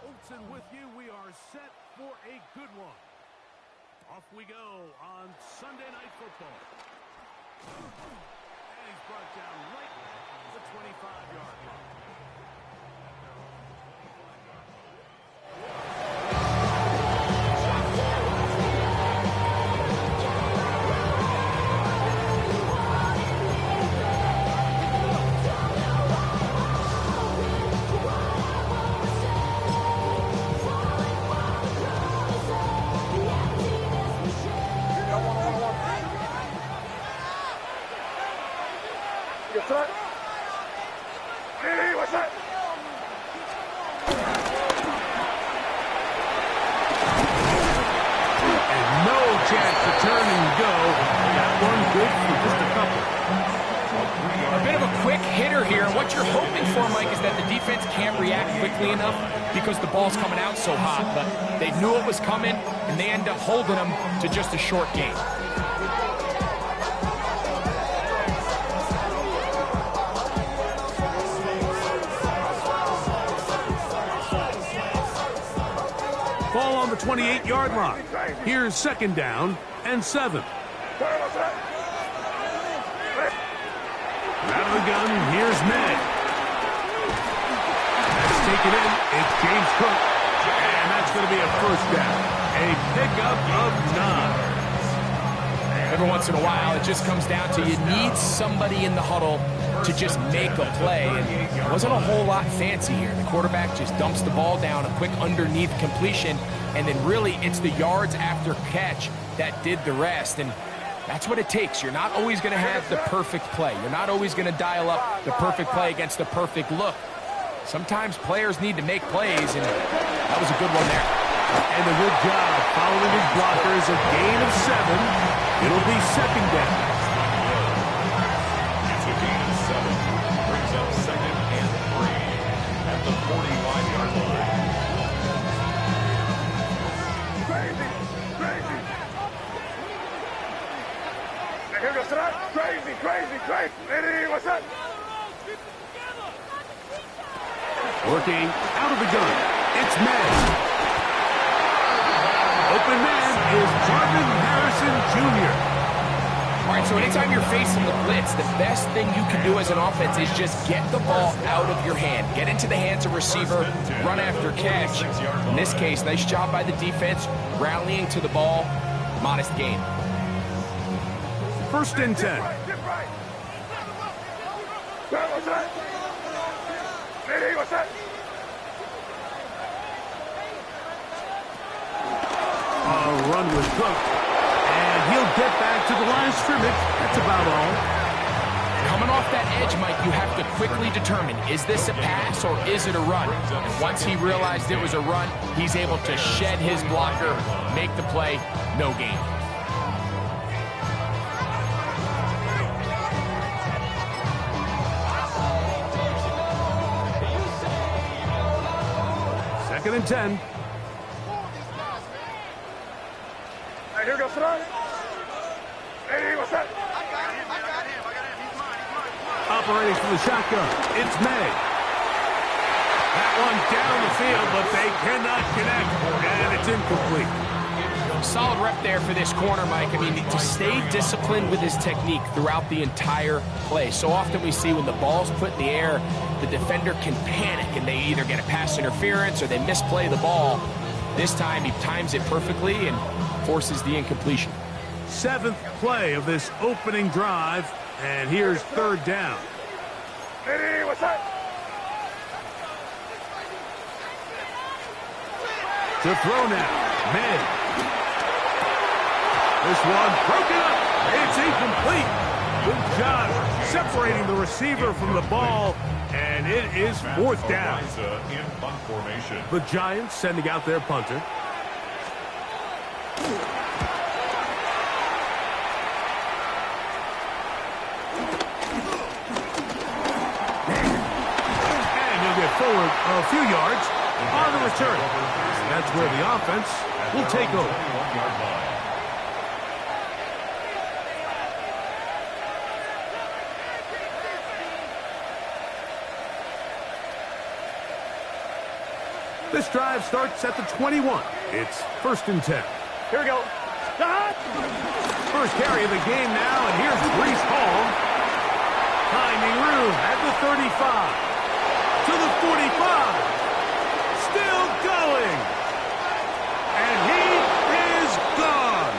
Olsen with you. We are set for a good one. Off we go on Sunday Night Football. And he's brought down right at the 25-yard line. Because the ball's coming out so hot, but they knew it was coming, and they end up holding them to just a short game. Ball on the 28-yard line. Here's second down and 7. Out of the gun, here's May. Taken in, it's James Cook, and that's going to be a first down. A pickup of 9. Every once in a while, it just comes down to you need somebody in the huddle to just make a play, and it wasn't a whole lot fancy here. The quarterback just dumps the ball down, a quick underneath completion, and then really it's the yards after catch that did the rest, and that's what it takes. You're not always going to have the perfect play. You're not always going to dial up the perfect play against the perfect look. Sometimes players need to make plays, and that was a good one there. And a good job following his blockers, a gain of 7. It'll be second down. It's a gain of 7. Brings up second and 3 at the 45-yard line. Crazy, crazy. Here goes that. Crazy, crazy, crazy. Hey, what's up? Working out of the gun, it's May. Open man is Marvin Harrison Jr. All right, so anytime you're facing the blitz, the best thing you can do as an offense is just get the ball out of your hand. Get into the hands of receiver, run after catch. In this case, nice job by the defense, rallying to the ball. Modest gain. First and 10. What's that? A run with Cook, and he'll get back to the line of scrimmage. That's about all. Coming off that edge, Mike, you have to quickly determine, is this a pass or is it a run? And once he realized it was a run, he's able to shed his blocker, make the play, no gain. Second and 10. Hey, here goes Ron. Hey, what's that? Operating from the shotgun, it's May. That one down the field, but they cannot connect, and it's incomplete. Solid rep there for this corner, Mike. I mean, to stay disciplined with his technique throughout the entire play. So often we see when the ball's put in the air, the defender can panic, and they either get a pass interference or they misplay the ball. This time, he times it perfectly and forces the incompletion. 7th play of this opening drive, and here's third down. Hey, what's that? To throw now, May. This one broken up. It's incomplete. Good job separating the receiver from the ball, and it is fourth down. In punt formation. The Giants sending out their punter. And he'll get forward a few yards on the return. That's where the offense will take over. This drive starts at the 21. It's 1st and 10. Here we go. First carry of the game now, and here's Breece Hall. Finding room at the 35. To the 45. Still going. And he is gone.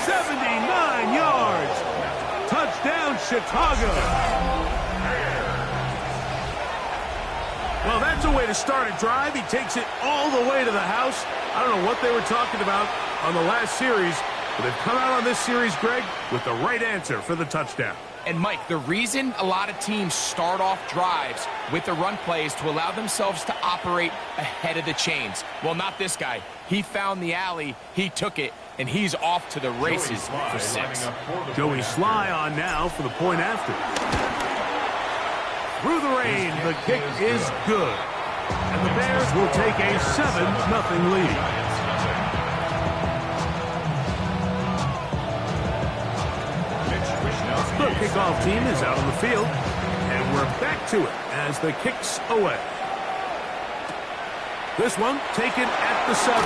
79 yards. Touchdown, Chicago. Well, that's a way to start a drive. He takes it all the way to the house. I don't know what they were talking about on the last series, but they've come out on this series, Greg, with the right answer for the touchdown. And, Mike, the reason a lot of teams start off drives with the run play is to allow themselves to operate ahead of the chains. Well, not this guy. He found the alley, he took it, and he's off to the races for 6. Joey Sly on now for the point after. Through the rain, the kick is good. And the Bears will take a 7-0 lead. The kickoff team is out on the field, and we're back to it as the kick's away. This one taken at the 7.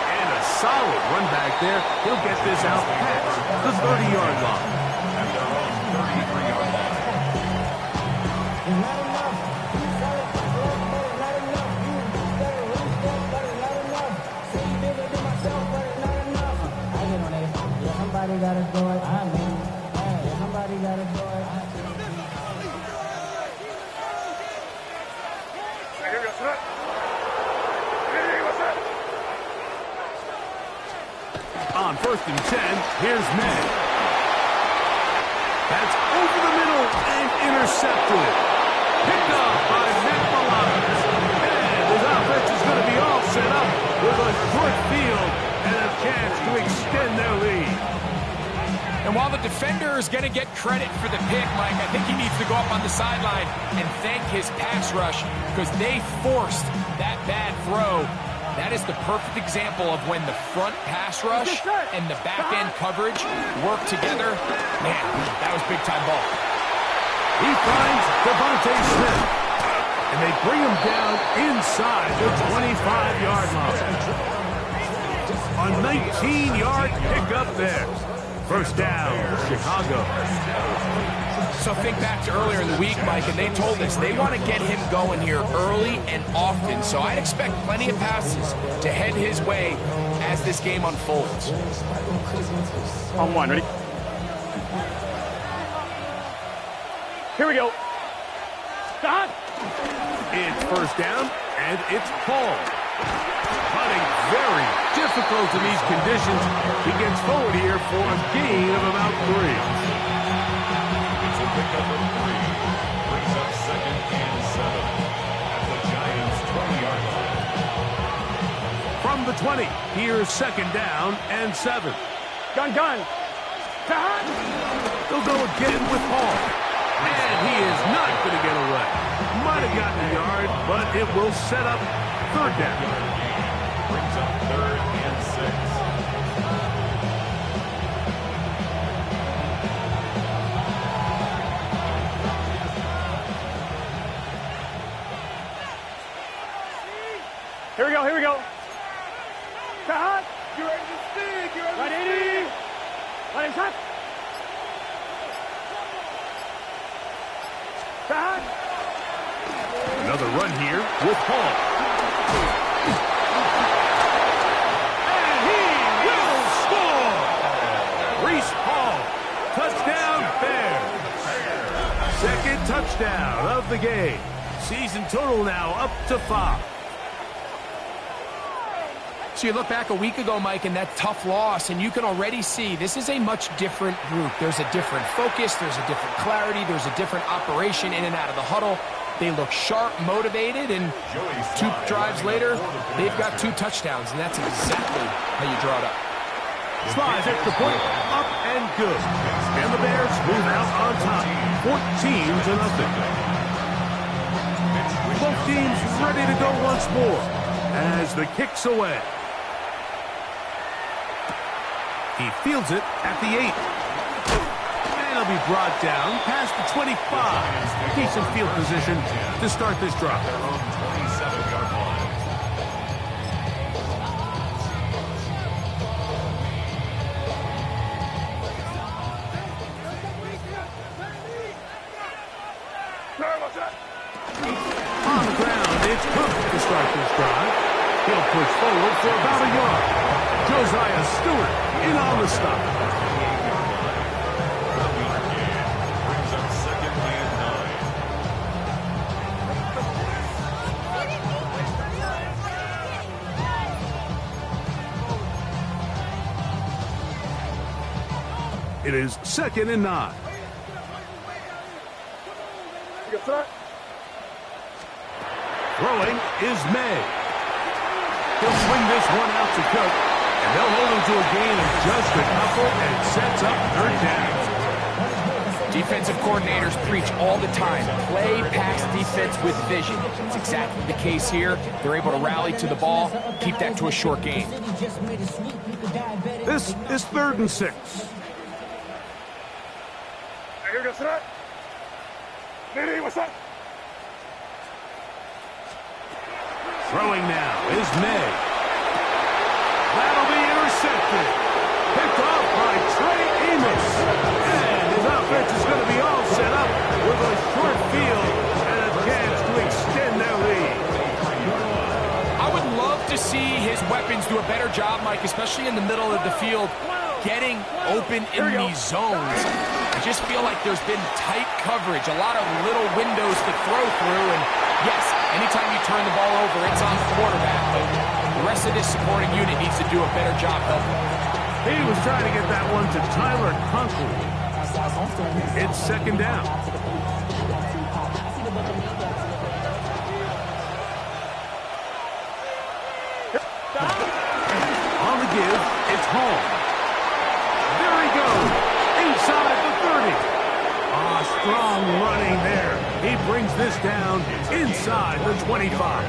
And a solid run back there. He'll get this out past the 30-yard line. At their own 33-yard line. Somebody gotta do it. Somebody gotta do it. Here we go, son. Hey, what's up? On 1st and 10, here's May. That's over the middle and intercepted. Picked off by Matt Milano. And his offense is going to be all set up with a short field and a chance to extend their lead. And while the defender is going to get credit for the pick, Mike, I think he needs to go up on the sideline and thank his pass rush because they forced that bad throw. That is the perfect example of when the front pass rush and the back-end coverage work together. Man, that was big-time ball. He finds Devontae Smith, and they bring him down inside the 25-yard line. A 19-yard pickup there. 1st down, Chicago. So think back to earlier in the week, Mike, and they told us they want to get him going here early and often. So I'd expect plenty of passes to head his way as this game unfolds. On 1, ready? Here we go. Stop. It's 1st down, and it's Paul. Hunting very difficult in these conditions. He gets forward here for a gain of about 3. It's a pickup of 3. Brings up 2nd and 7 at the Giants' 20-yard line. From the 20, here's 2nd down and 7. Gun. Stop. They'll go again with Paul. And he is not going to get away. Might have gotten a yard, but it will set up 3rd down. Brings up 3rd and 6. Here we go. Stop. You ready to stick? You ready? Ready, shot. Stop. Another run here with Paul. And he will score! Breece Hall, touchdown Bears. 2nd touchdown of the game. Season total now up to 5. So you look back a week ago, Mike, and that tough loss, and you can already see this is a much different group. There's a different focus, there's a different clarity, there's a different operation in and out of the huddle. They look sharp, motivated, and 2 drives later, they've got 2 touchdowns, and that's exactly how you draw it up. Slides at the point, up and good. And the Bears move out on top, 14-0. Both teams ready to go once more as the kick's away. He fields it at the 8. And a They'll be brought down past the 25. Decent field position to start this drive. Their own 27-yard line. On the ground, it's Cook to start this drive. He'll push forward for about a yard. Josiah Stewart in on the stop. Brings up second and 9. It is 2nd and 9. Throwing is May. He'll swing this one out to Cook, and they'll hold him to a gain of just a couple and sets up 3rd down. Defensive coordinators preach all the time, play pass defense with vision. It's exactly the case here. They're able to rally to the ball, keep that to a short game. This is 3rd and 6. Throwing now is May. That'll be intercepted. Picked off by Trey Amos. And his offense is going to be all set up with a short field and a chance to extend their lead. I would love to see his weapons do a better job, Mike, especially in the middle of the field, getting open in these zones. I just feel like there's been tight coverage, a lot of little windows to throw through, and yes, anytime you turn the ball over, it's on the quarterback, but the rest of this supporting unit needs to do a better job helping. He was trying to get that one to Tyler Conklin. It's 2nd down. On the give, it's Hall. There he goes, inside the 30. Strong running there. He brings this down inside the 25.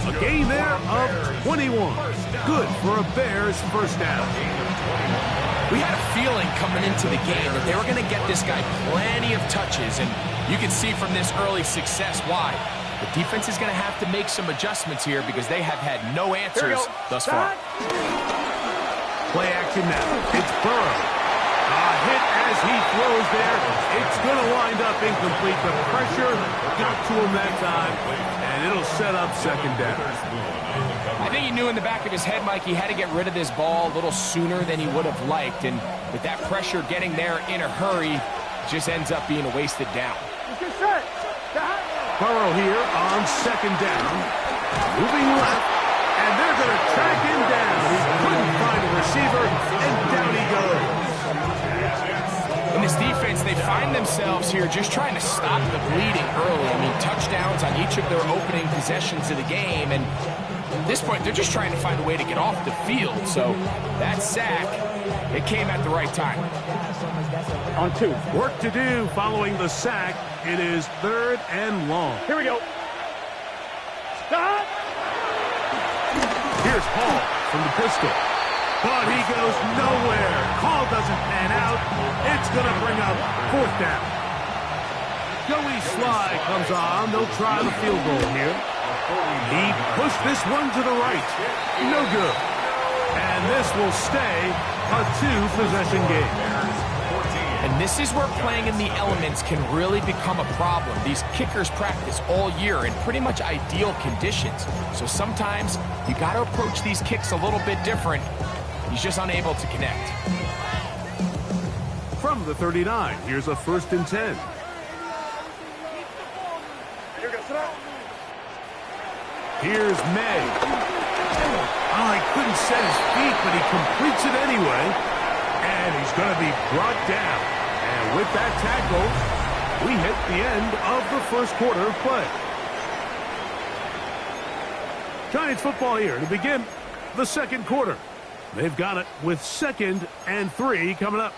A gain there of 21. Good for a Bears 1st down. We had a feeling coming into the game that they were going to get this guy plenty of touches, and you can see from this early success why. The defense is going to have to make some adjustments here because they have had no answers thus far. Play action now. It's Burrow. A hit as he throws there. It's going to wind up incomplete. The pressure got to him that time, and it'll set up 2nd down. I think he knew in the back of his head, Mike, he had to get rid of this ball a little sooner than he would have liked, and with that pressure getting there in a hurry, just ends up being a wasted down. Burrow here on 2nd down. Moving left, and they're going to track him down. He couldn't find a receiver, and down he goes. In this defense, they find themselves here just trying to stop the bleeding early. I mean, touchdowns on each of their opening possessions of the game, and at this point, they're just trying to find a way to get off the field. So that sack, it came at the right time. On 2. Work to do following the sack. It is 3rd and long. Here we go. Stop. Here's Hall from the pistol. But he goes nowhere. Call doesn't pan out. It's going to bring up 4th down. Joey Sly comes on. They'll try the field goal here. He pushed this one to the right. No good. And this will stay a 2-possession game. And this is where playing in the elements can really become a problem. These kickers practice all year in pretty much ideal conditions. So sometimes you got to approach these kicks a little bit different. He's just unable to connect. From the 39, here's a 1st and 10. Here's May. Oh, he couldn't set his feet, but he completes it anyway. And he's going to be brought down. And with that tackle, we hit the end of the 1st quarter of play. Giants football here to begin the 2nd quarter. They've got it with 2nd and 3 coming up.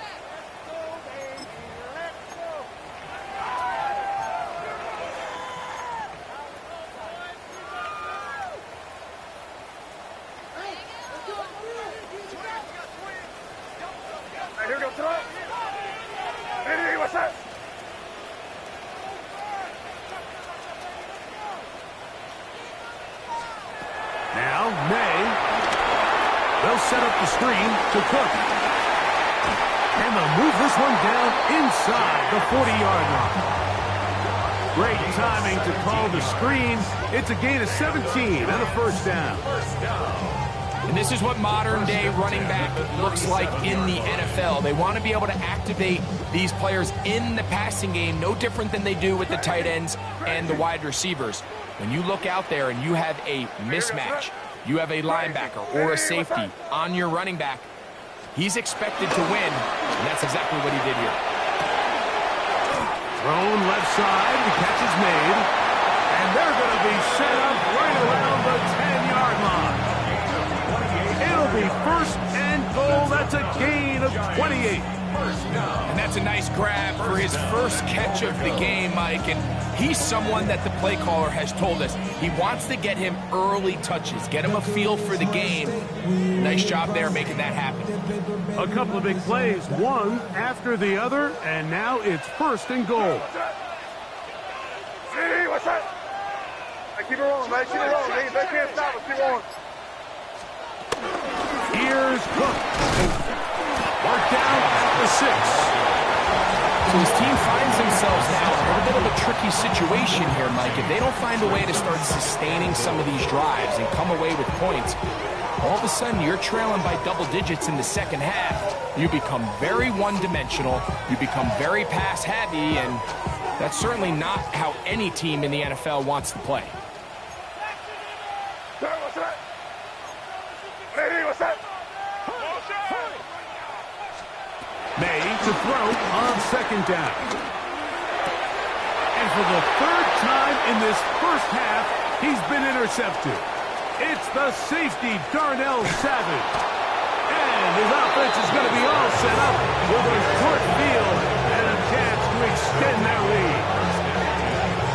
Now, May. They'll set up the screen to Cook. And they'll move this one down inside the 40-yard line. Great timing to call the screen. It's a gain of 17 and a first down. And this is what modern-day running back looks like in the NFL. They want to be able to activate these players in the passing game, no different than they do with the tight ends and the wide receivers. When you look out there and you have a mismatch, you have a linebacker or a safety on your running back, he's expected to win, and that's exactly what he did here. Thrown left side, the catch is made, and they're going to be set up right around the 10-yard line. It'll be first and goal. That's a gain of 28. And that's a nice grab for his first catch of the game, Mike. And he's someone that the play caller has told us he wants to get him early touches, get him a feel for the game. Nice job there making that happen. A couple of big plays, one after the other, and now it's first and goal. Hey, what's that? Hey, keep it rolling, man. Keep it rolling. They can't stop us. Keep rolling. Here's Cook. Mark down at the 6. So his team finds themselves now in a little bit of a tricky situation here, Mike. If they don't find a way to start sustaining some of these drives and come away with points, all of a sudden you're trailing by double digits in the second half. You become very one-dimensional. You become very pass-heavy, and that's certainly not how any team in the NFL wants to play. What's that? Hey, what's that? May to throw on second down. And for the third time in this first half, he's been intercepted. It's the safety, Darnell Savage. And his offense is going to be all set up with a short field and a chance to extend their lead.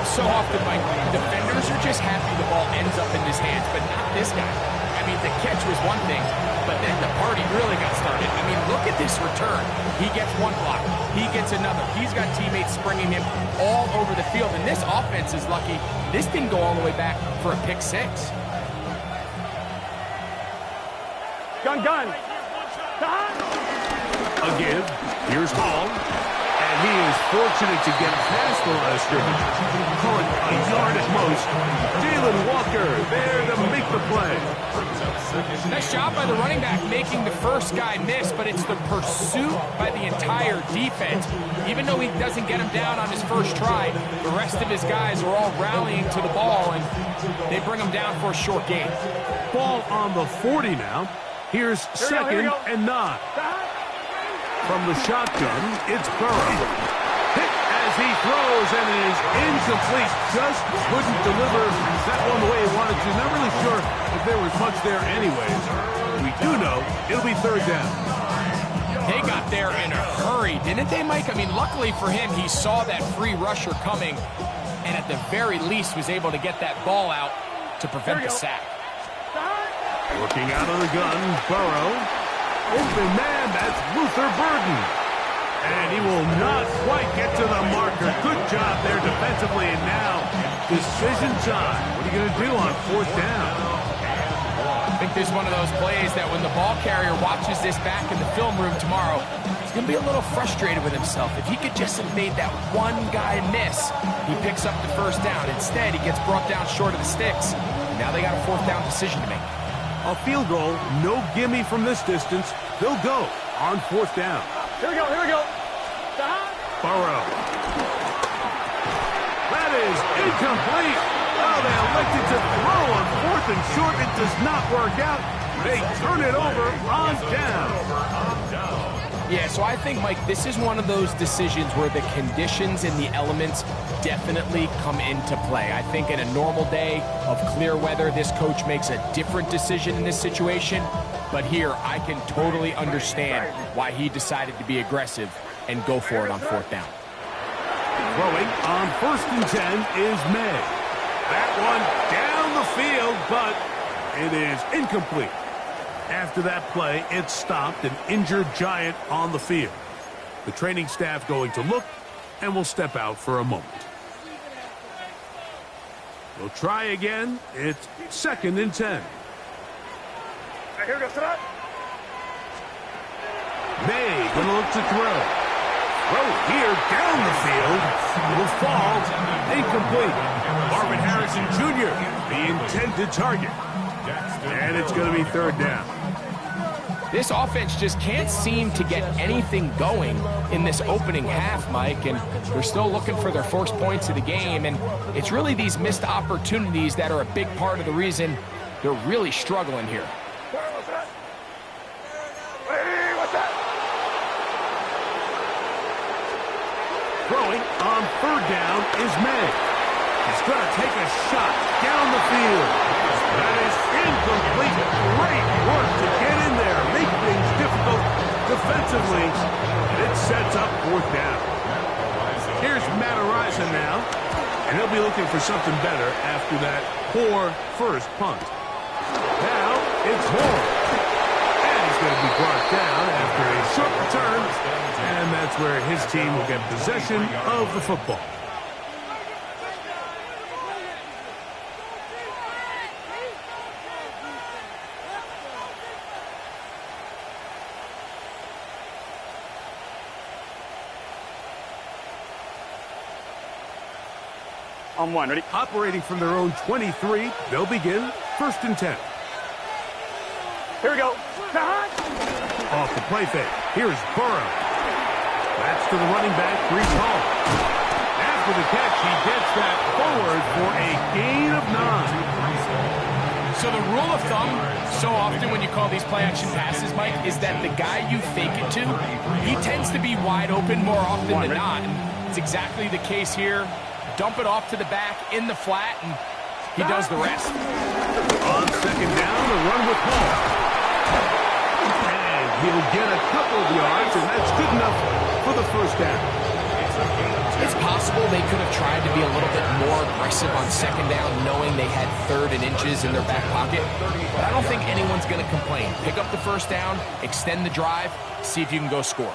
So often, Mike, defenders are just happy the ball ends up in his hands, but not this guy. I mean, the catch was one thing, but then the party really got started. I mean, look at this return. He gets one block. He gets another. He's got teammates springing him all over the field, and this offense is lucky. This didn't go all the way back for a pick six. Gun. A give. Here's Hall. And he is fortunate to get past the line of scrimmage. Call it a yard at most. Jalen Walker there to make the play. Nice job by the running back making the first guy miss, but it's the pursuit by the entire defense. Even though he doesn't get him down on his first try, the rest of his guys are all rallying to the ball, and they bring him down for a short gain. Ball on the 40 now. Here's second and 9. From the shotgun, it's Burrow. Hit as he throws, and it is incomplete. Just couldn't deliver that one the way he wanted to. Not really sure if there was much there anyways. We do know it'll be third down. They got there in a hurry, didn't they, Mike? I mean, luckily for him, he saw that free rusher coming, and at the very least was able to get that ball out to prevent the sack. Working out of the gun, Burrow. Open man, that's Luther Burden. And he will not quite get to the marker. Good job there defensively, and now decision time. What are you going to do on fourth down? I think this is one of those plays that when the ball carrier watches this back in the film room tomorrow, he's going to be a little frustrated with himself. If he could just have made that one guy miss, he picks up the first down. Instead, he gets brought down short of the sticks. Now they got a fourth down decision to make. A field goal, no gimme from this distance. They'll go on fourth down. Here we go. Burrow. That is incomplete. Oh, they elected to throw on fourth and short. It does not work out. They turn it over on down. Yeah, so I think, Mike, this is one of those decisions where the conditions and the elements definitely come into play. I think in a normal day of clear weather, this coach makes a different decision in this situation. But here, I can totally understand why he decided to be aggressive and go for it on fourth down. Throwing on first and 10 is May. That one down the field, but it is incomplete. After that play, it stopped an injured Giant on the field. The training staff going to look and will step out for a moment. We'll try again. It's 2nd and 10. Here we go, set up. May gonna look to throw. Throw here down the field. Will fall. Incomplete. Marvin Harrison Jr., the intended target. And it's going to be 3rd down. This offense just can't seem to get anything going in this opening half, Mike, and they're still looking for their first points of the game, and it's really these missed opportunities that are a big part of the reason they're really struggling here. Throwing on 3rd down is May. He's going to take a shot down the field. That is incomplete. Great work to get in there, make things difficult defensively, and it sets up 4th down. Here's Matt Araiza now, and he'll be looking for something better after that poor first punt. Now it's Horn, and he's going to be brought down after a short return, and that's where his team will get possession of the football. On 1, ready? Operating from their own 23, they'll begin 1st and 10. Here we go. Off the play fake. Here's Burrow. That's to the running back, Breece Hall. After the catch, he gets that forward for a gain of 9. So the rule of thumb, so often when you call these play-action passes, Mike, is that the guy you fake it to, he tends to be wide open more often than not. And it's exactly the case here. Dump it off to the back in the flat, and he does the rest. On 2nd down, the run with Hall. And he'll get a couple of yards, and that's good enough for the 1st down. It's possible they could have tried to be a little bit more aggressive on 2nd down, knowing they had 3rd and inches in their back pocket. But I don't think anyone's going to complain. Pick up the 1st down, extend the drive, see if you can go score.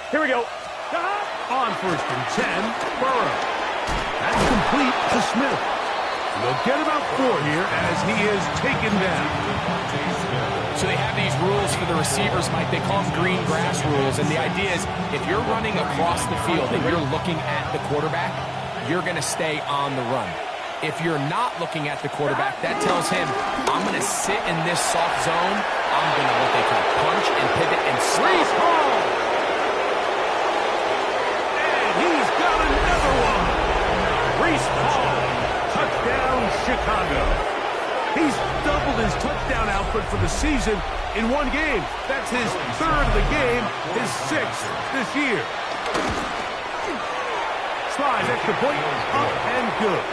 Here we go. On 1st and 10, Burrow. That's complete to Smith. They'll get about 4 here as he is taken down. So they have these rules for the receivers, Mike. They call them green grass rules. And the idea is if you're running across the field and you're looking at the quarterback, you're going to stay on the run. If you're not looking at the quarterback, that tells him, I'm going to sit in this soft zone. I'm going to what they call punch and pivot and Breece stop. Hall. He's got another one. Breece Hall, touchdown Chicago. He's doubled his touchdown output for the season in one game. That's his 3rd of the game, his 6th this year. Slide extra point, up and good.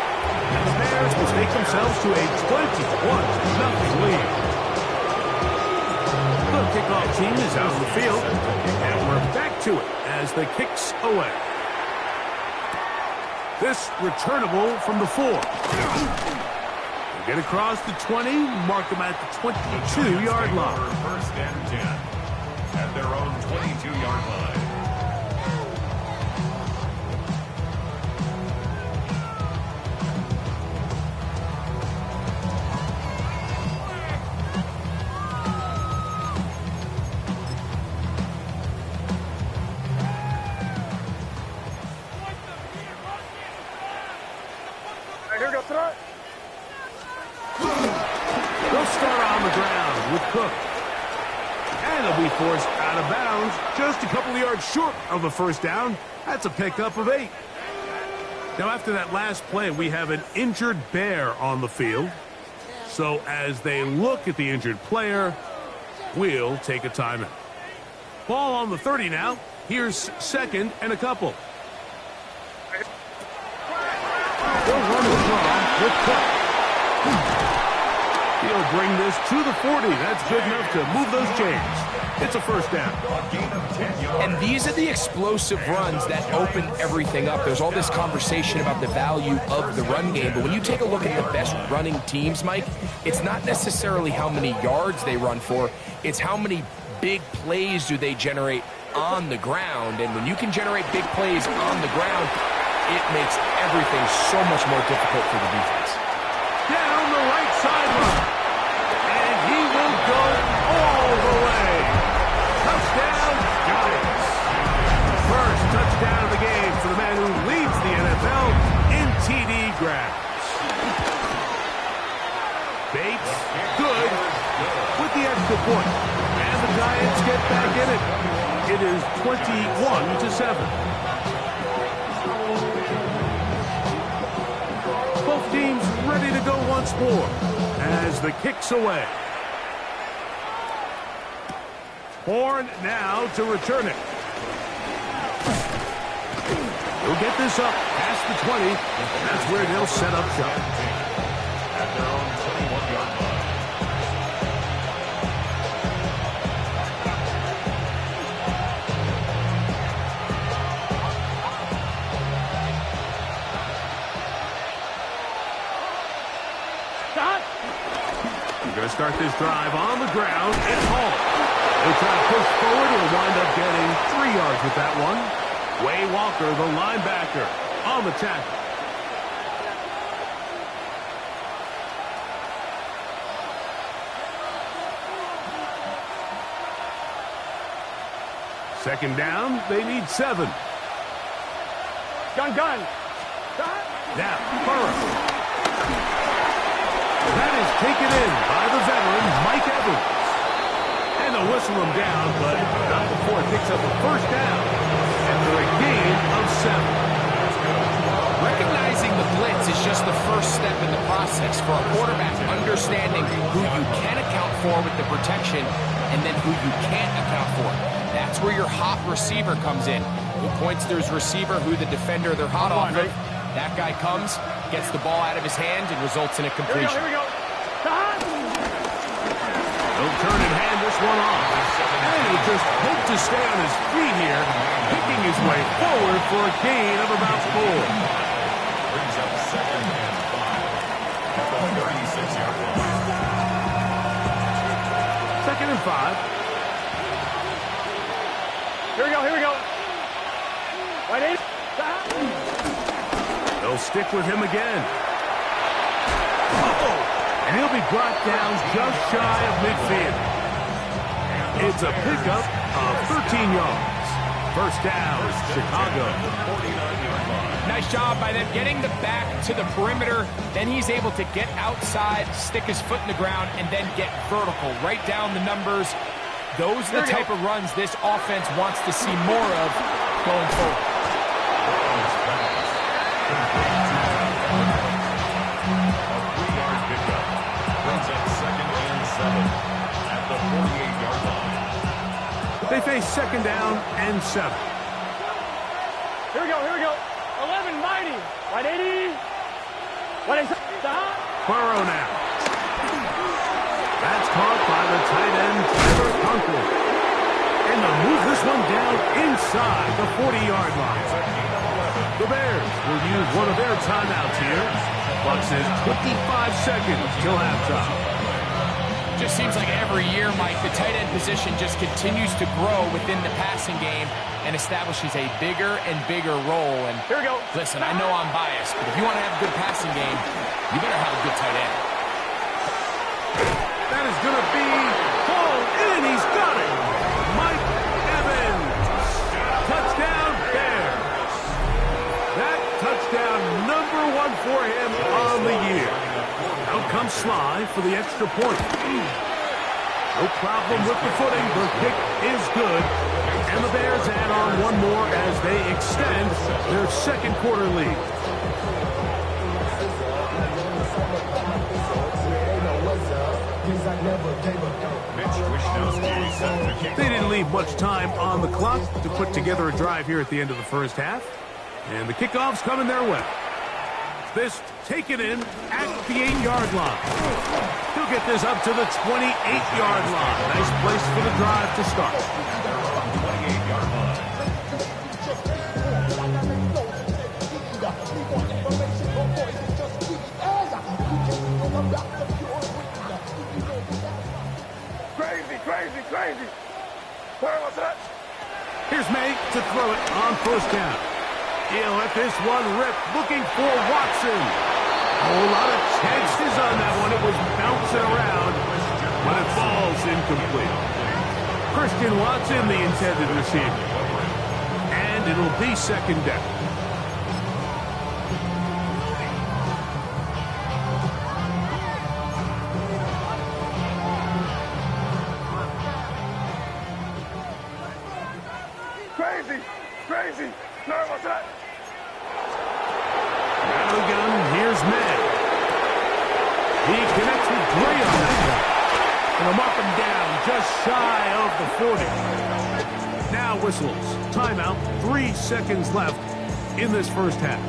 And the Bears will take themselves to a 21-0 lead. The kickoff team is out on the field, and we're back to it as the kick's away. This returnable from the 4. They get across the 20, mark them at the 22-yard line. 1st and 10 at their own 22-yard line. Here we go, set up. They'll start on the ground with Cook. And they'll be forced out of bounds just a couple of yards short of the 1st down. That's a pickup of 8. Now, after that last play, we have an injured Bear on the field. So as they look at the injured player, we'll take a timeout. Ball on the 30 now. Here's 2nd and a couple. They'll run the draw with Cook. He'll bring this to the 40. That's good enough to move those chains. It's a 1st down. And these are the explosive runs that open everything up. There's all this conversation about the value of the run game, but when you take a look at the best running teams, Mike, it's not necessarily how many yards they run for, it's how many big plays do they generate on the ground, and when you can generate big plays on the ground, it makes everything so much more difficult for the defense. Down the right sideline. And he will go all the way. Touchdown, Giants. First touchdown of the game for the man who leads the NFL in TD grabs. Bates, good, with the extra point. And the Giants get back in it. It is 21-7. Both teams ready to go once more as the kick's away. Horn now to return it. He'll get this up past the 20. That's where they'll set up shop. At their own 21-yard line. We're going to start this drive on the ground. It's Hall. He'll try to push forward. He'll wind up getting 3 yards with that one. Way Walker, the linebacker, on the tackle. Second down, they need 7. Gun. Now, Burrow. That is taken in by the veteran, Mike Evans. And they'll whistle him down, but not before it picks up a first down after a gain of 7. Recognizing the blitz is just the first step in the process for a quarterback, understanding who you can account for with the protection and then who you can't account for. That's where your hot receiver comes in. He points to his receiver, who the defender they're hot off of. That guy comes, gets the ball out of his hand, and results in a completion. Here we go. He'll turn and hand this one off. And he'll just hope to stay on his feet here, picking his way forward for a gain of about 4. Brings up 2nd and 5 at the 36-yard line. 2nd and 5. Here we go. Right in. They'll stick with him again. And he'll be brought down just shy of midfield. It's a pickup of 13 yards. First down, Chicago. 49-yard line. Nice job by them getting the back to the perimeter. Then he's able to get outside, stick his foot in the ground, and then get vertical. Right down the numbers. Those are the type of runs this offense wants to see more of going forward. A 3-yard pickup. Brings up 2nd and 7 at the 48-yard line. They face 2nd down and 7. Here we go. 11 mighty. 180. 180. Burrow now. That's caught by the tight end, Tyler Conklin. And they'll move this one down inside the 40-yard line. The Bears will use one of their timeouts here. Clock says 25 seconds till halftime. Just seems like every year, Mike, the tight end position just continues to grow within the passing game and establishes a bigger and bigger role. And Here we go. listen, I know I'm biased, but if you want to have a good passing game, you better have a good tight end. That is going to be hauled in. He's got it. Mike Evans. Touchdown, Bears. That touchdown number 1 for him on the year. Out comes Sly for the extra point. No problem with the footing. The kick is good. And the Bears add on one more as they extend their 2nd quarter lead. They didn't leave much time on the clock to put together a drive here at the end of the first half. And the kickoff's coming their way. This taken in at the 8-yard line. He'll get this up to the 28-yard line. Nice place for the drive to start. 28-yard line. Crazy. Where was that? throw it on first down. He'll let this one rip, looking for Watson. A whole lot of chances on that one. It was bouncing around, but it falls incomplete. Christian Watson, the intended receiver. And it'll be second down. Crazy. Nerve, what's that? Out of the gun, here's May. He connects with Gray on that one. And they'll mark him down just shy of the 40. Now whistles. Timeout. 3 seconds left in this first half.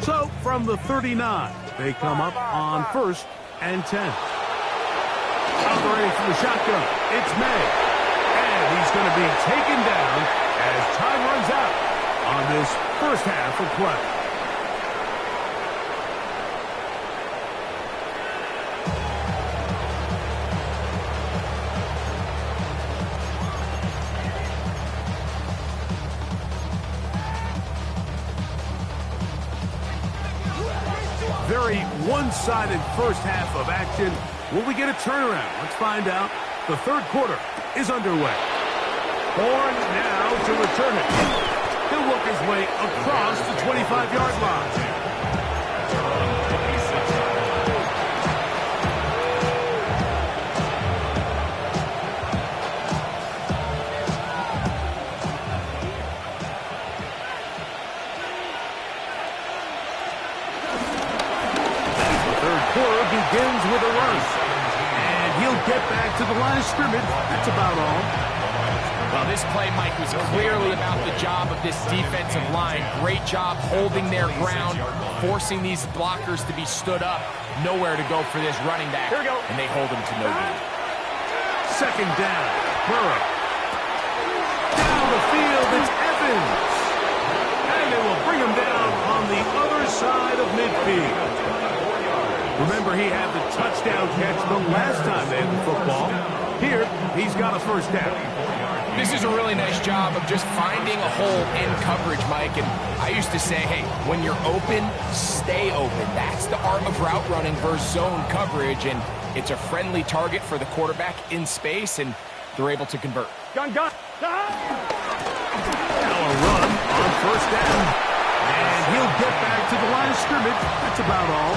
So from the 39, they come up on 1st and 10. Operating from the shotgun, it's May. And he's going to be taken down as time runs out on this first half of play. Very one-sided first half of action. Will we get a turnaround? Let's find out. The third quarter is underway. Horn now to return it. He'll work his way across the 25-yard line. Begins with a run. And he'll get back to the line of scrimmage. That's about all. Well, this play, Mike, was clearly about the job of this defensive line. Great job holding their ground, forcing these blockers to be stood up. Nowhere to go for this running back. Here we go. And they hold him to no gain. Second down. Burrow. Down the field, it's Evans. And they will bring him down on the other side of midfield. Remember, he had the touchdown catch the last time they had the football. Here, he's got a first down. This is a really nice job of just finding a hole in coverage, Mike. And I used to say, hey, when you're open, stay open. That's the art of route running versus zone coverage. And it's a friendly target for the quarterback in space, and they're able to convert. Gun. Now a run on first down. And he'll get back to the line of scrimmage. That's about all.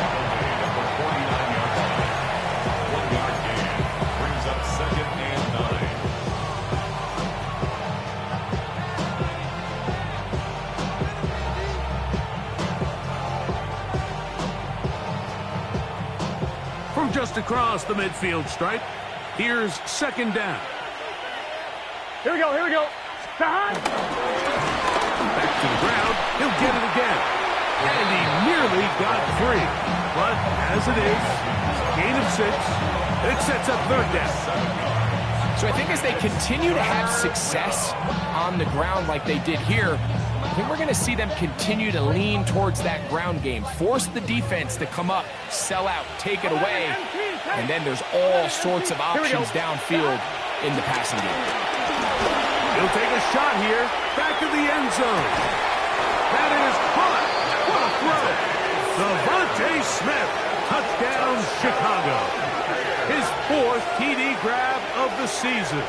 From just across the midfield stripe, here's second down. Here we go. Behind. Back to the ground. He'll get it again. And he nearly got free. But as it is, gain of 6. It sets up third down. So I think as they continue to have success on the ground like they did here, I think we're going to see them continue to lean towards that ground game, force the defense to come up, sell out, take it away, and then there's all sorts of options downfield in the passing game. He'll take a shot here, back of the end zone. That is caught. What a throw. Devontae Smith, touchdown Chicago. His 4th TD grab of the season.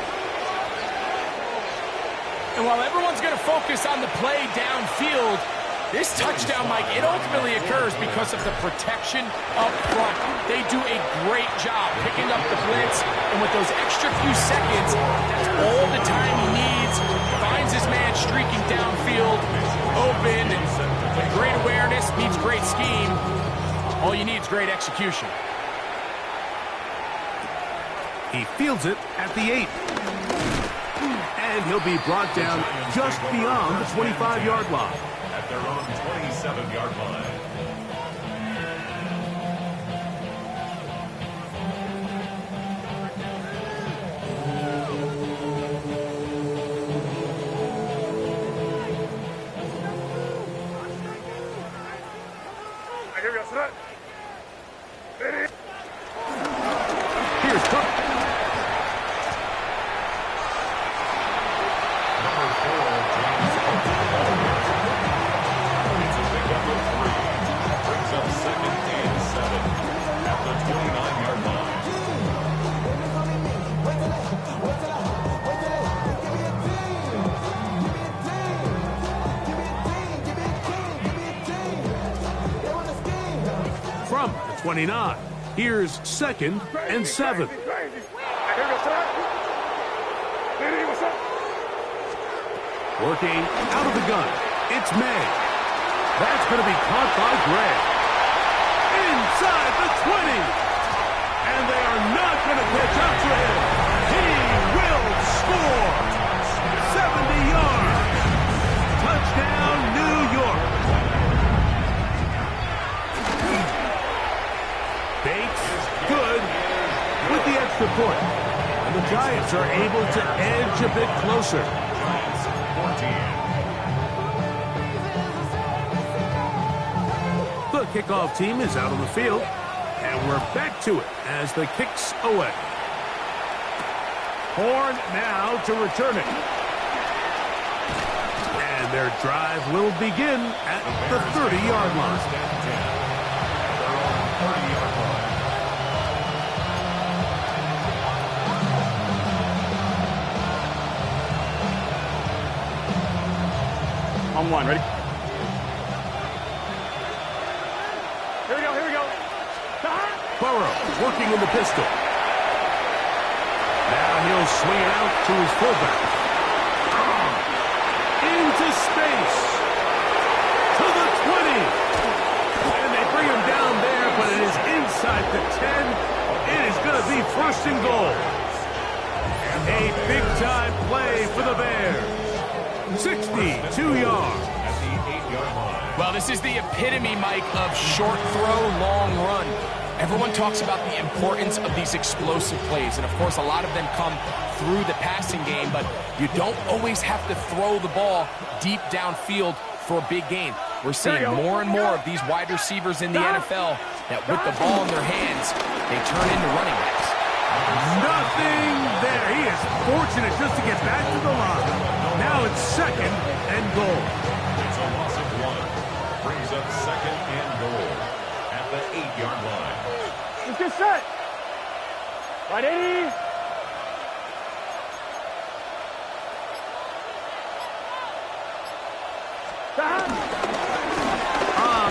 And while everyone's going to focus on the play downfield, this touchdown, Mike, it ultimately occurs because of the protection up front. They do a great job picking up the blitz, and with those extra few seconds, that's all the time he needs. Finds his man streaking downfield, open, and with great awareness meets great scheme. All you need is great execution. He fields it at the 8. And he'll be brought down just beyond the 25-yard line. At their own 27-yard line. Here we go. Set. Ready. Here's Cook. Number 4, James Cook. It's a pickup of 3. Brings up second and 7 at the 29-yard line. From the 29. Here's second and 7. Crazy. Here we go. Set. Ready. What's up? Working out of the gun. It's May. That's going to be caught by Gray. Inside the 20. And they are not going to catch up to him. He will score. 70 yards. Touchdown, New York. Bates, good with the extra point. And the Giants are able to edge a bit closer. Giants 14. The kickoff team is out on the field, and we're back to it as the kick's away. Horn now to return it. And their drive will begin at the 30-yard line. First and 10 at their own 30-yard line. On one. Ready. Here we go. Here we go. Burrow working in the pistol. Now he'll swing it out to his fullback. Into space. To the 20. And they bring him down there, but it is inside the 10. It is going to be first and goal. A big-time play for the Bears. 62 yards. At the 8-yard line. Well, this is the epitome, Mike, of short throw, long run. Everyone talks about the importance of these explosive plays, and of course a lot of them come through the passing game, but you don't always have to throw the ball deep downfield for a big gain. We're seeing more and more of these wide receivers in the NFL that with the ball in their hands, they turn into running backs. Nothing there. He is fortunate just to get back to the line. Now it's second and goal. It's a loss of 1. Brings up second and goal at the 8-yard line. Let's get set. Right, 80.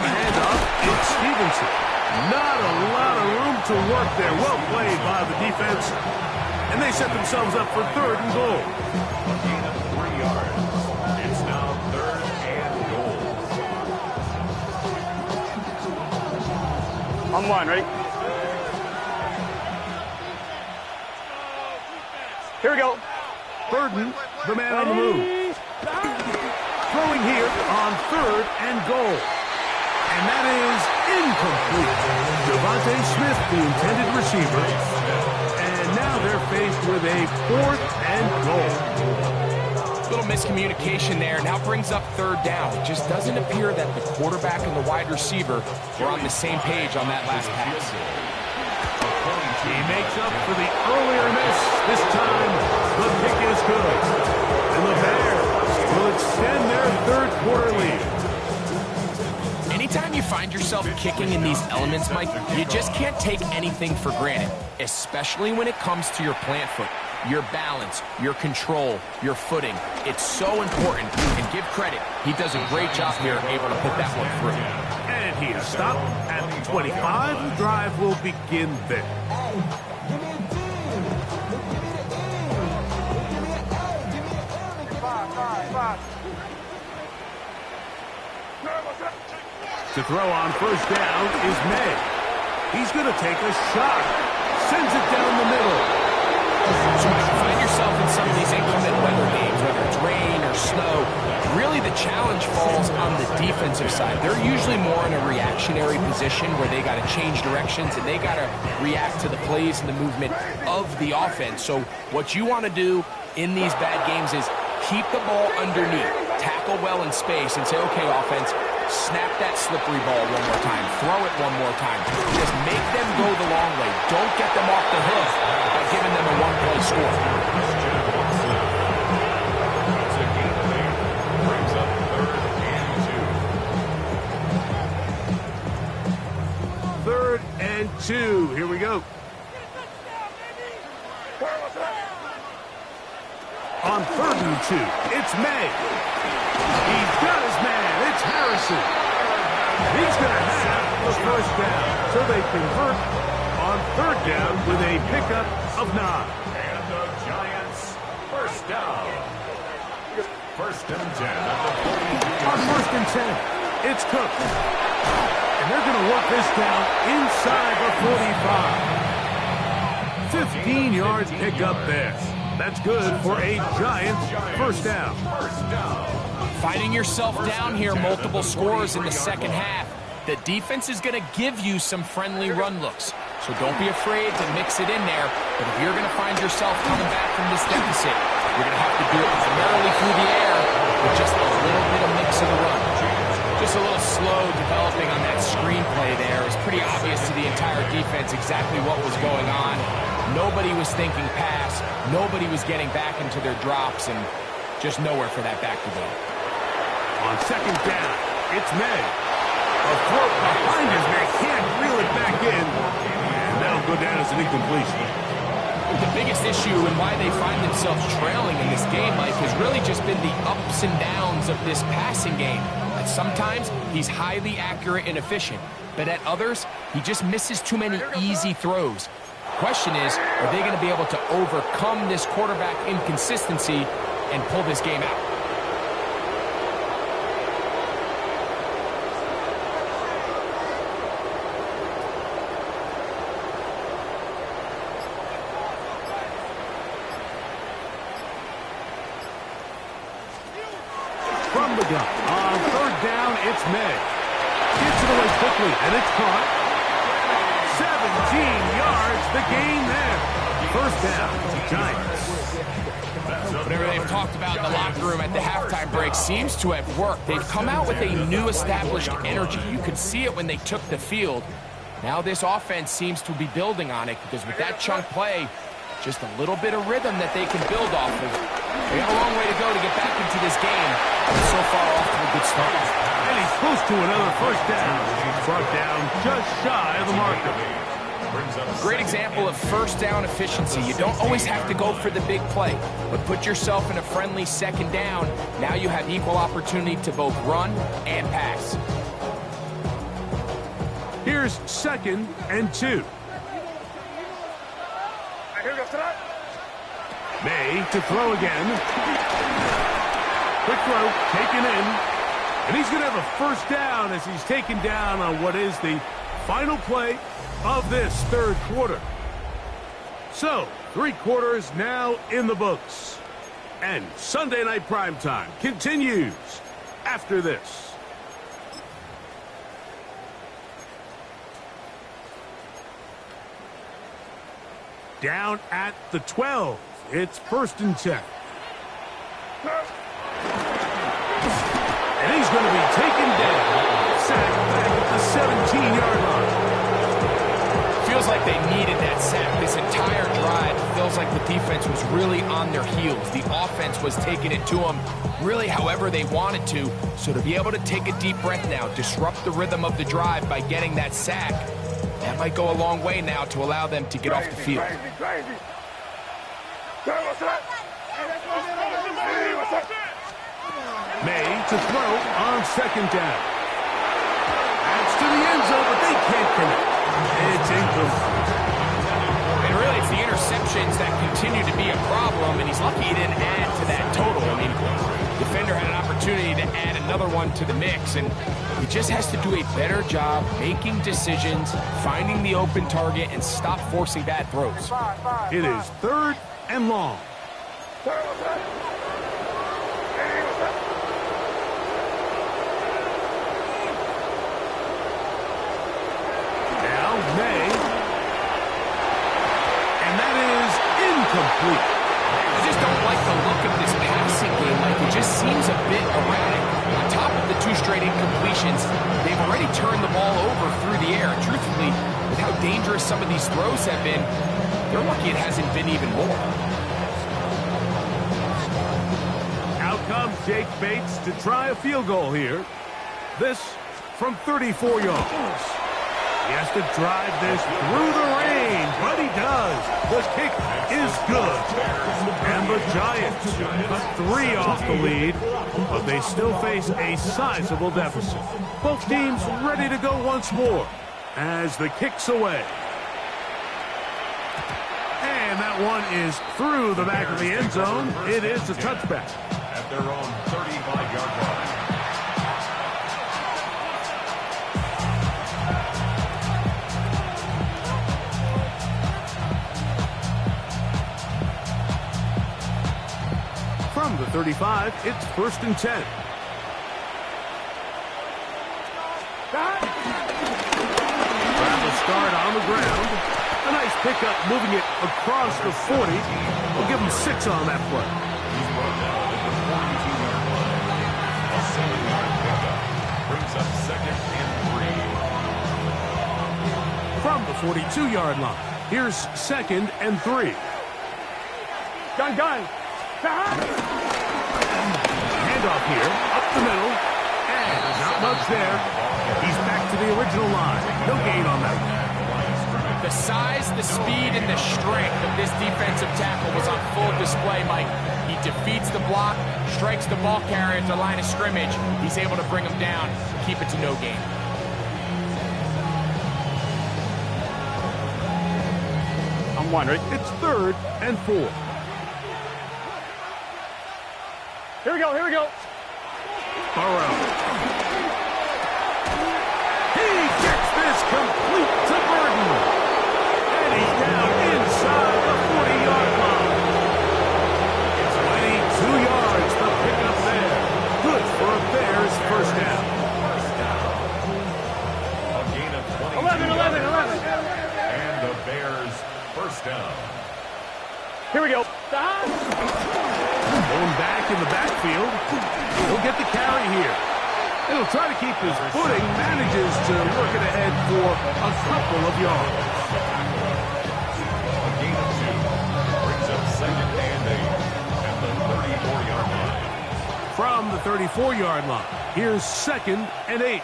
Handoff. It's Stevenson. Not a lot of room to work there. Well played by the defense. And they set themselves up for third and goal. A gain of 3 yards. It's now third and goal. On one. Ready. Here we go. Burden, the man on the move. Throwing here on third and goal. And that is incomplete. Devontae Smith, the intended receiver. And now they're faced with a fourth and goal. Little miscommunication there. Now brings up third down. It just doesn't appear that the quarterback and the wide receiver were on the same page on that last pass. He makes up for the earlier miss. This time, the kick is good. And the Bears will extend their third quarter lead. Anytime you find yourself kicking in these elements, Mike, you just can't take anything for granted, especially when it comes to your plant foot, your balance, your control, your footing. It's so important, and give credit. He does a great job here able to put that one through. And he is stopped at the 25. The drive will begin there. To throw on first down is May. He's going to take a shot. Sends it down the middle. So when you find yourself in some of these inclement weather games, whether it's rain or snow, really the challenge falls on the defensive side. They're usually more in a reactionary position where they got to change directions and they got to react to the plays and the movement of the offense. So what you want to do in these bad games is keep the ball underneath, tackle well in space, and say, okay, offense, Snap that slippery ball one more time. Throw it one more time. Just make them go the long way. Don't get them off the hook by giving them a one-play score. That's a gain of 8. Brings up 3rd and 2. 3rd and 2. Here we go. On 3rd and 2, it's May. He's got his man. It's Harrison. He's going to have the first down. So they convert on 3rd down with a pickup of 9. And the Giants first down. 1st and 10 at the 43. On 1st and 10, it's Cook. And they're going to work this down inside the 45. 15-yard pickup there. That's good for a Giants first down. Finding yourself down here, multiple scores in the second half. The defense is going to give you some friendly run looks. So don't be afraid to mix it in there. But if you're going to find yourself coming back from this deficit, you're going to have to do it primarily through the air with just a little bit of mix of the run. Just a little slow developing on that screenplay there. It's pretty obvious to the entire defense exactly what was going on. Nobody was thinking pass. Nobody was getting back into their drops, and just nowhere for that back to go. On 2nd down, it's May. A throw behind his man, can't reel it back in. And that'll go down as an incompletion. The biggest issue and why they find themselves trailing in this game, Mike, has really just been the ups and downs of this passing game. And sometimes he's highly accurate and efficient, but at others, he just misses too many easy throws. Question is, are they going to be able to overcome this quarterback inconsistency and pull this game out? From the gun, on 3rd down, it's May. Gets it away quickly, and it's caught. 17 yards, the gain there. First down, Giants. Whatever they've talked about in the locker room at the halftime break seems to have worked. They've come out with a new established energy. You could see it when they took the field. Now this offense seems to be building on it because with that chunk play, just a little bit of rhythm that they can build off of. They have a long way to go to get back into this game. But so far off to a good start. And he's close to another first down. He's brought down just shy of the marker. Great example of first down efficiency. You don't always have to go for the big play, but put yourself in a friendly 2nd down. Now you have equal opportunity to both run and pass. Here's 2nd and 2. May to throw again. Quick throw, taken in. And he's going to have a first down as he's taken down on what is the final play of this 3rd quarter. So, 3 quarters now in the books. And Sunday Night Primetime continues after this. Down at the 12. It's 1st and 10. And he's going to be taken down. Sacked back at the 17-yard line. Feels like they needed that sack. This entire drive feels like the defense was really on their heels. The offense was taking it to them really however they wanted to. So to be able to take a deep breath now, disrupt the rhythm of the drive by getting that sack, that might go a long way now to allow them to get off the field. May to throw on 2nd down. That's to the end zone, but they can't connect. It's incomplete. And really, it's the interceptions that continue to be a problem, and he's lucky he didn't add to that total. I mean, defender had an opportunity to add another one to the mix, and he just has to do a better job making decisions, finding the open target, and stop forcing bad throws. It is 3rd and long. Now May. And that is incomplete. I just don't like the look of this passing game. Like, it just seems a bit erratic. On top of the 2 2 straight incompletions. They've already turned the ball over through the air. Truthfully, with how dangerous some of these throws have been, they're lucky it hasn't been even more. Out comes Jake Bates to try a field goal here. This from 34 yards. He has to drive this through the rain, but he does. The kick is good. And the Giants cut 3 off the lead, but they still face a sizable deficit. Both teams ready to go once more as the kick's away. And that one is through the back of the end zone. It is a touchback. At their own 35-yard line. From the 35, it's 1st and 10. Travel start on the ground. A nice pickup moving it across the 40. We'll give him 6 on that play. He's brought down at the 42-yard line. A 7-yard pickup brings up 2nd and 3. From the 42-yard line, here's 2nd and 3. Gun. Handoff here, up the middle, and not much there. He's back to the original line. No gain on that one. The size, the speed, and the strength of this defensive tackle was on full display, Mike. He defeats the block, strikes the ball carrier at the line of scrimmage. He's able to bring him down, keep it to no gain. I'm wondering. It's 3rd and 4. Here we go. Burrow. He gets this complete to Burden. And he's down inside the 40-yard line. 22 yards, the pickup there. Good for a Bears first down. A gain of 22 11. And the Bears first down. Here we go. Going back in the backfield. He'll get the carry here. He'll try to keep his footing. Manages to work it ahead for a couple of yards. A gain of 2 brings up 2nd and 8 at the 34-yard line. From the 34-yard line, here's 2nd and 8.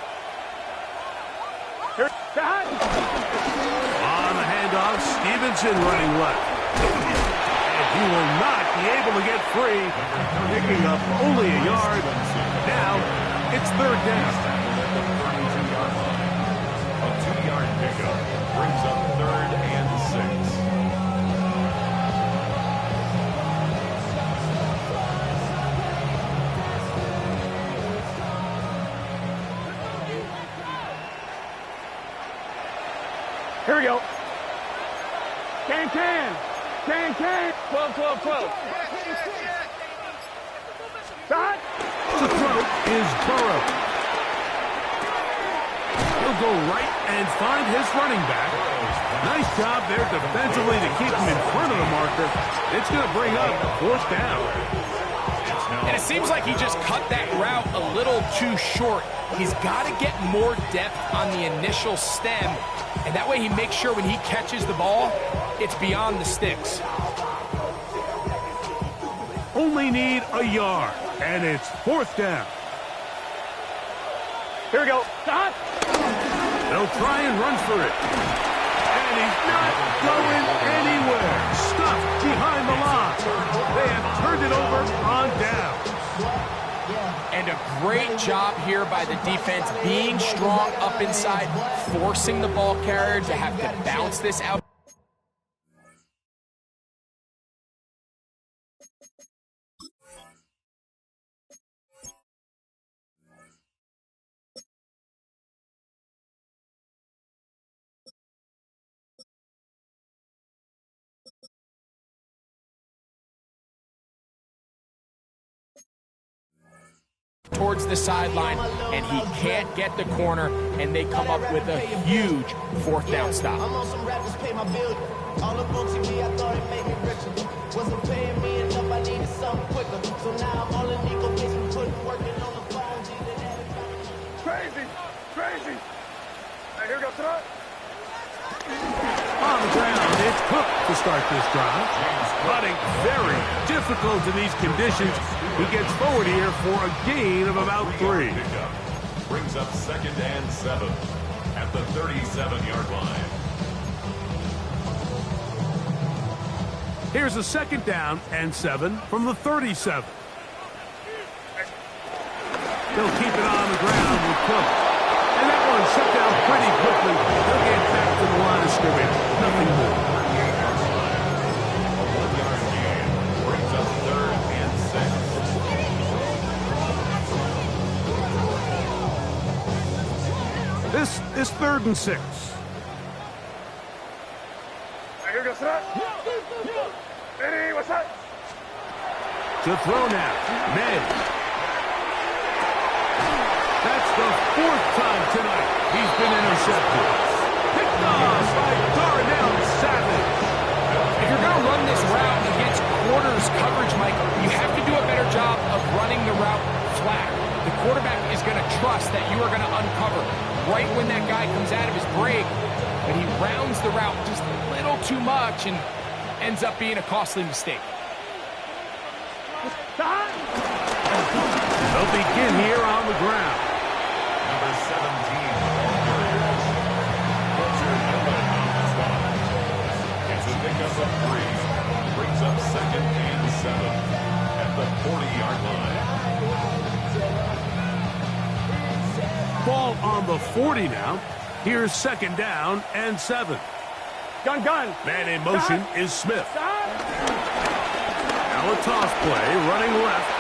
On the handoff, Stevenson running left. He will not be able to get free, picking up only a yard. Now, it's 3rd down. A 2-yard pickup brings up 3rd and 6. Here we go. Can. 12. Shot. To throw is Burrow. He'll go right and find his running back. Nice job there defensively to keep him in front of the marker. It's going to bring up 4th down. And it seems like he just cut that route a little too short. He's got to get more depth on the initial stem, and that way he makes sure when he catches the ball, it's beyond the sticks. Only need a yard, and it's 4th down. Here we go. Stop. They'll try and run for it. And he's not going anywhere. Stuffed behind the line. They have turned it over on down. And a great job here by the defense, being strong up inside, forcing the ball carrier to have to bounce this out. Towards the sideline, and he can't get the corner, and they come up with a huge 4th down stop. I'm on some rappers pay my bill. All the Gucci me, I thought it made me richer. Wasn't paying me enough, I needed something quicker. So now I'm all in Nico, bitch, putting working on the phone. Crazy. Crazy. Hey, here we go, throw. On the ground, it's Cook to start this drive. Running very difficult in these conditions. He gets forward here for a gain of about 3. Pickup brings up 2nd and 7 at the 37-yard line. Here's a 2nd down and 7 from the 37. They'll keep it on the ground with Cook. And that one shut down pretty quickly. They'll get back to the line of scrimmage. Nothing more. A 1-yard gain brings up 3rd and 6. This is 3rd and 6. Hey, here we go, throw. Eddie, what's up? To throw now. May. That's the 4th time tonight he's been intercepted. Picked off by Darnell Savage. If you're going to run this route against quarters coverage, Mike, you have to do a better job of running the route flat. The quarterback is going to trust that you are going to uncover right when that guy comes out of his break, but he rounds the route just a little too much and ends up being a costly mistake. They'll begin here on the ground. Number 17, Walter Miller on the spot. It's a pickup of 3. Brings up 2nd and 7 at the 40-yard line. Ball on the 40 now. Here's 2nd down and 7. Gun. Man in motion is Smith. Now a toss play, running left.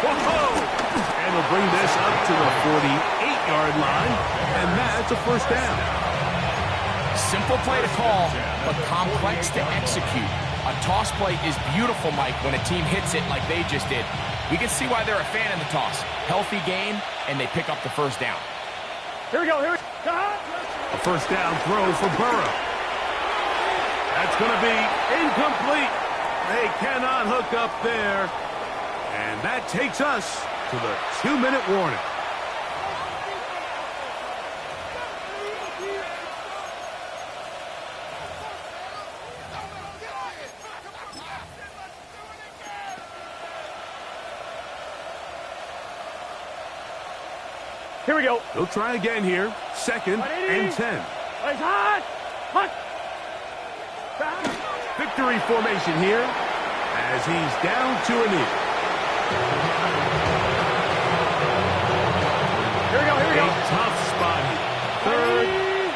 Whoa! And he'll bring this up to the 48-yard line, and that's a 1st down. Simple play to call, but complex to execute. A toss play is beautiful, Mike, when a team hits it like they just did. We can see why they're a fan of the toss. Healthy game, and they pick up the 1st down. Here we go. A 1st down throw for Burrow. That's going to be incomplete. They cannot hook up there. And that takes us to the 2-minute warning. Here we go. They'll try again here. 2nd and 10. Legs hot. Hot. Victory formation here as he's down to a knee. Here we go. A tough spot here. 3rd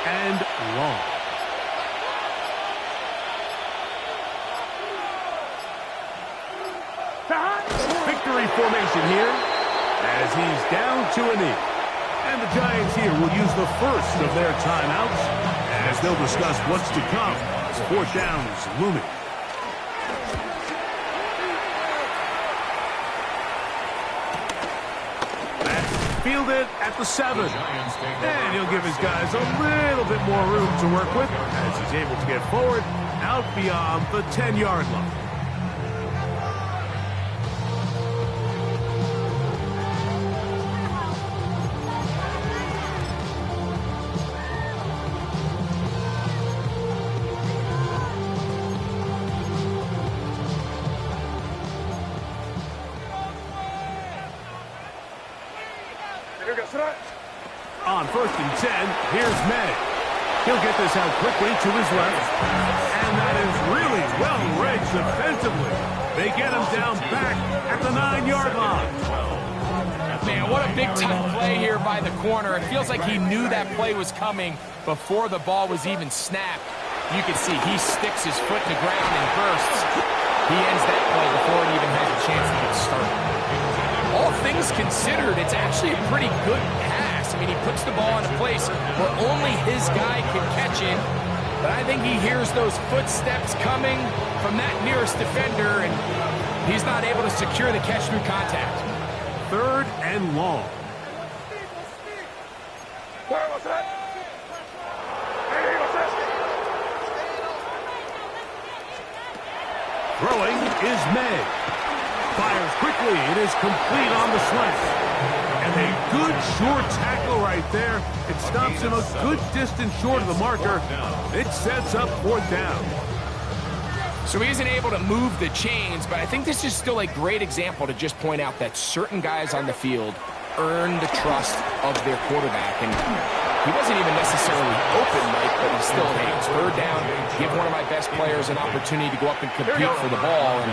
and long. Victory formation here as he's down to a knee. And the Giants here will use the first of their timeouts as they'll discuss what's to come. 4th down is looming. That's fielded at the 7. And he'll give his guys a little bit more room to work with as he's able to get forward out beyond the 10-yard line. On 1st and 10, here's May. He'll get this out quickly to his left. And that is really well read defensively. They get him down back at the 9-yard line. Man, what a big-time play here by the corner. It feels like he knew that play was coming before the ball was even snapped. You can see he sticks his foot in the ground and bursts. He ends that play before it even has a chance to get started. All things considered, it's actually a pretty good pass. I mean, he puts the ball in a place where only his guy can catch it. But I think he hears those footsteps coming from that nearest defender, and he's not able to secure the catch through contact. 3rd and long. What's that? Hey, what's that? Throwing is May. Fires quickly. It is complete on the slant. And a good short tackle right there. It stops him a good distance short of the marker. It sets up 4th down. So he isn't able to move the chains, but I think this is still a great example to just point out that certain guys on the field earn the trust of their quarterback. And he wasn't even necessarily open, Mike, but he still, hey, it's 3rd down. Give one of my best players an opportunity to go up and compete for the ball. And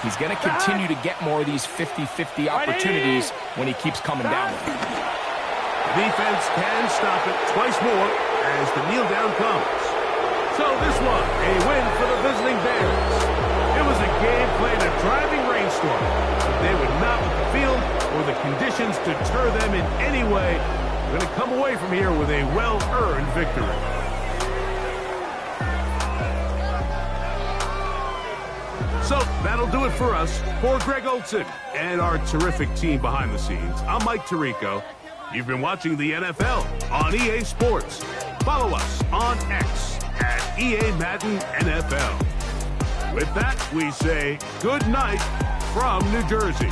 he's going to continue to get more of these 50-50 opportunities when he keeps coming down with it. Defense can stop it twice more as the kneel down comes. So this one, a win for the visiting Bears. It was a game played in a driving rainstorm. They would not let the field or the conditions deter them in any way. They're going to come away from here with a well-earned victory. So that'll do it for us. For Greg Olsen and our terrific team behind the scenes, I'm Mike Tirico. You've been watching the NFL on EA Sports. Follow us on X at EA Madden NFL. With that, we say good night from New Jersey.